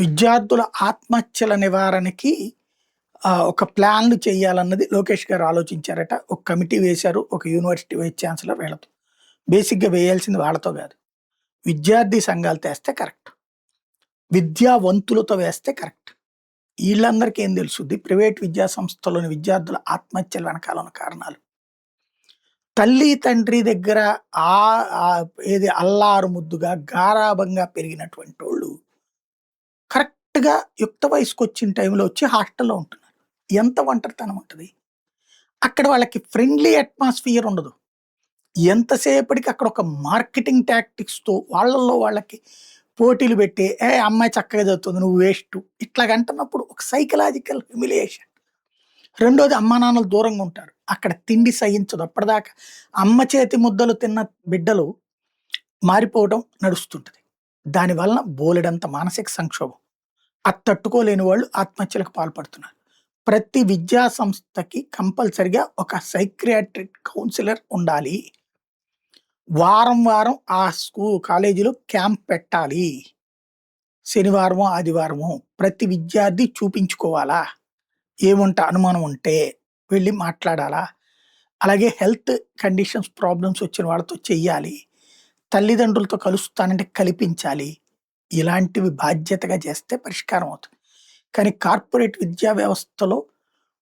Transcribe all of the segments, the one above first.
విద్యార్థుల ఆత్మహత్యల నివారణకి ఒక ప్లాన్‌లు చేయాలన్నది లోకేష్ గారు ఆలోచించారట. ఒక కమిటీ వేశారు. ఒక యూనివర్సిటీ వైస్ ఛాన్సలర్ వీళ్ళతో. బేసిక్‌గా వేయాల్సింది వాళ్ళతో గాదు. విద్యార్థి సంఘాలతో ఏస్తే కరెక్ట్. విద్యావంతులతో వేస్తే కరెక్ట్. ఈళ్ళందరికీ ఏం తెలుసుద్ది? ప్రైవేట్ విద్యా సంస్థలోని విద్యార్థుల ఆత్మహత్యల వెనకాల ఉన్న కారణాలు. తల్లి, తండ్రి దగ్గర ఏది అల్లారు ముద్దుగా, గారాబంగా పెరిగినటువంటోళ్ళు కరెక్ట్‌గా యుక్త వయసుకొచ్చిన టైంలో వచ్చి హాస్టల్‌లో ఉంటున్నారు. ఎంత ఒంటరితనం ఉంటది? అక్కడ వాళ్ళకి ఫ్రెండ్లీ అట్మాస్ఫియర్ ఉండదు. ఎంతసేపటికి అక్కడ ఒక మార్కెటింగ్ టాక్టిక్స్‌తో వాళ్ళలో వాళ్ళకి పోటీలు పెట్టి, అమ్మాయి చక్కగా చదువుతుంది నువ్వు వేస్టు ఇట్లాగంటున్నప్పుడు ఒక సైకలాజికల్ హ్యూమిలియేషన్. రెండోది అమ్మానాన్నలు దూరంగా ఉంటారు. అక్కడ తిండి సహించదు. అప్పటిదాకా అమ్మ చేతి ముద్దలు తిన్న బిడ్డలు మారిపోవడం నడుస్తుంటది. దానివలన బోలెడంత మానసిక సంక్షోభం. అది తట్టుకోలేని వాళ్ళు ఆత్మహత్యలకు పాల్పడుతున్నారు. ప్రతి విద్యా సంస్థకి కంపల్సరీగా ఒక సైక్రియాట్రిక్ కౌన్సిలర్ ఉండాలి. వారం వారం ఆ కాలేజీలో క్యాంప్ పెట్టాలి. శనివారమో, ఆదివారమో ప్రతి విద్యార్థి చూపించుకోవాలా. ఏముంటే అనుమానం ఉంటే వెళ్ళి మాట్లాడాలా. అలాగే హెల్త్ కండిషన్స్ ప్రాబ్లమ్స్ వచ్చిన వాళ్ళతో చెయ్యాలి. తల్లిదండ్రులతో కలుస్తానంటే కల్పించాలి. ఇలాంటివి బాధ్యతగా చేస్తే పరిష్కారం అవుతుంది. కానీ కార్పొరేట్ విద్యా వ్యవస్థలో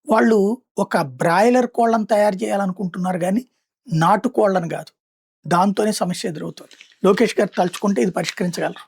వాళ్ళు ఒక బ్రాయిలర్ కోళ్ళను తయారు చేయాలనుకుంటున్నారు గానీ, నాటు కోళ్ళను గాదు. దాంతోనే సమస్య ఎదురవుతుంది. లోకేష్ గారు తలుచుకుంటే ఇది పరిష్కరించగలరు.